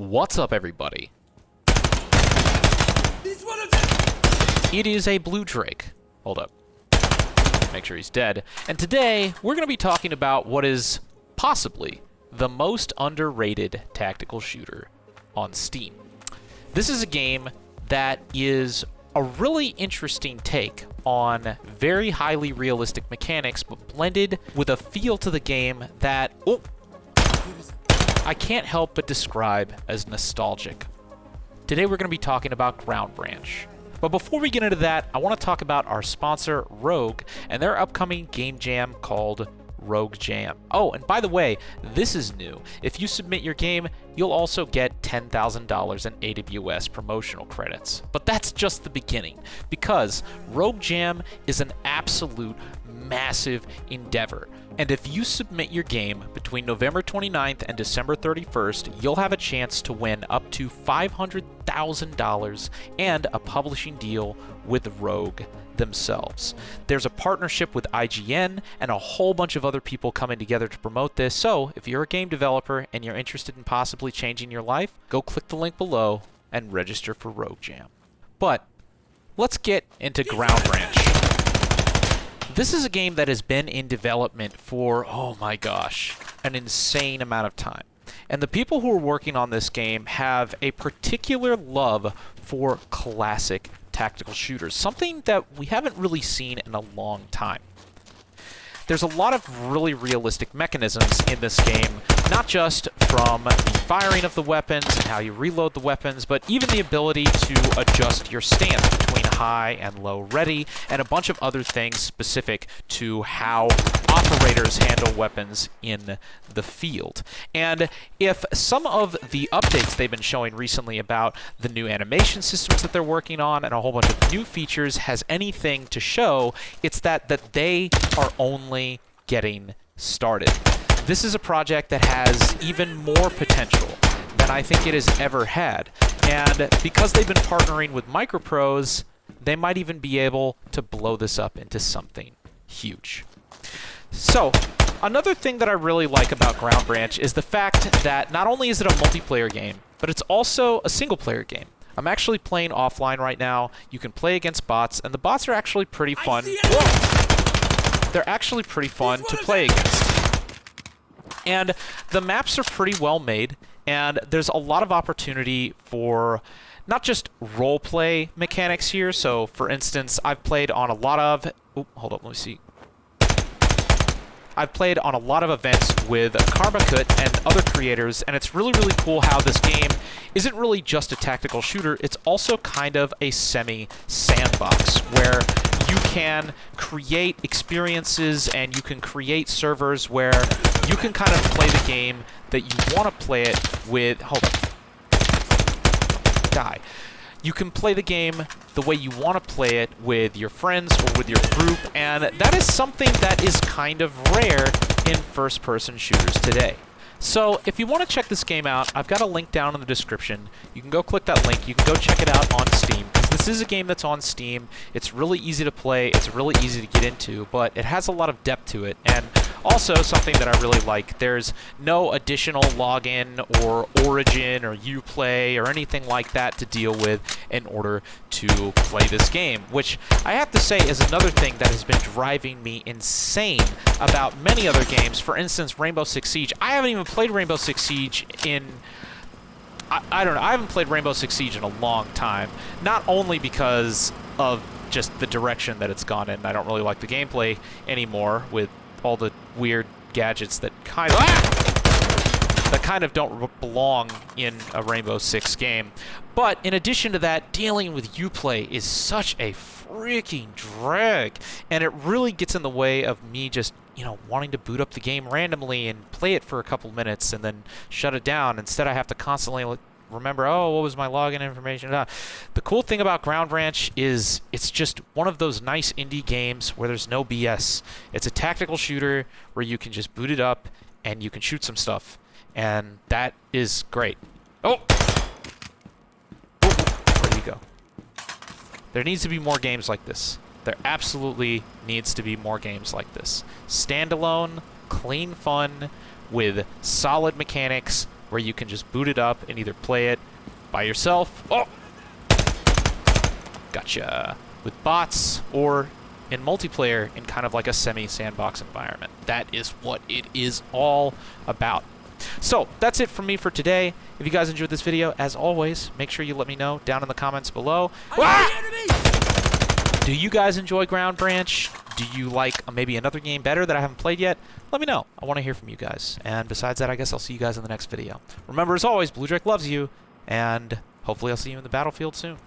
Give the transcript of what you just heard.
What's up, everybody? It is a Blue Drake. Hold up. Make sure he's dead. And today, we're going to be talking about what is possibly the most underrated tactical shooter on Steam. This is a game that is a really interesting take on very highly realistic mechanics, but blended with a feel to the game that I can't help but describe as nostalgic. Today we're going to be talking about Ground Branch. But before we get into that, I want to talk about our sponsor, Rogue, and their upcoming game jam called Rogue Jam. Oh, and by the way, this is new. If you submit your game, you'll also get $10,000 in AWS promotional credits. But that's just the beginning, because Rogue Jam is an absolute massive endeavor. And if you submit your game between November 29th and December 31st, you'll have a chance to win up to $500,000 and a publishing deal with Rogue themselves. There's a partnership with IGN and a whole bunch of other people coming together to promote this, so if you're a game developer and you're interested in possibly changing your life, go click the link below and register for Rogue Jam. But let's get into Ground Branch. This is a game that has been in development for, oh my gosh, an insane amount of time. And the people who are working on this game have a particular love for classic tactical shooters, something that we haven't really seen in a long time. There's a lot of really realistic mechanisms in this game, not just from the firing of the weapons and how you reload the weapons, but even the ability to adjust your stance between high and low ready, and a bunch of other things specific to how operators handle weapons in the field. And if some of the updates they've been showing recently about the new animation systems that they're working on and a whole bunch of new features has anything to show, it's that they are only getting started. This is a project that has even more potential than I think it has ever had. And because they've been partnering with Microprose, they might even be able to blow this up into something huge. So, another thing that I really like about Ground Branch is the fact that not only is it a multiplayer game, but it's also a single-player game. I'm actually playing offline right now. You can play against bots, and the bots are actually pretty fun. They're actually pretty fun to play against. And the maps are pretty well made, and there's a lot of opportunity for not just role-play mechanics here. So, for instance, I've played on a lot of... hold up, let me see. I've played on a lot of events with Karmakut and other creators, and it's really, really cool how this game isn't really just a tactical shooter, it's also kind of a semi-sandbox, where you can create experiences and you can create servers where you can kind of play the game that you want to play it with... hold up. Die. You can play the game the way you want to play it with your friends or with your group, and that is something that is kind of rare in first-person shooters today. So, if you want to check this game out, I've got a link down in the description. You can go click that link. You can go check it out on Steam, because this is a game that's on Steam. It's really easy to play. It's really easy to get into, but it has a lot of depth to it. And also, something that I really like, there's no additional login or Origin or Uplay or anything like that to deal with in order to play this game, which I have to say is another thing that has been driving me insane about many other games. For instance, Rainbow Six Siege. I haven't even played Rainbow Six Siege in... I don't know. I haven't played Rainbow Six Siege in a long time, not only because of just the direction that it's gone in. I don't really like the gameplay anymore with all the weird gadgets that kind of don't belong in a Rainbow Six game. But in addition to that, dealing with Uplay is such a freaking drag, and it really gets in the way of me just, wanting to boot up the game randomly and play it for a couple minutes and then shut it down. Instead, I have to constantly remember, oh, what was my login information? The cool thing about Ground Branch is it's just one of those nice indie games where there's no BS. It's a tactical shooter where you can just boot it up and you can shoot some stuff. And that is great. Oh! Where'd he go? There needs to be more games like this. There absolutely needs to be more games like this. Standalone, clean fun, with solid mechanics, where you can just boot it up and either play it by yourself. Oh! Gotcha. With bots or in multiplayer in kind of like a semi-sandbox environment. That is what it is all about. So that's it from me for today. If you guys enjoyed this video, as always, make sure you let me know down in the comments below. Do you guys enjoy Ground Branch? Do you like maybe another game better that I haven't played yet? Let me know. I want to hear from you guys. And besides that, I guess I'll see you guys in the next video. Remember, as always, Blue Drake loves you, and hopefully I'll see you in the battlefield soon.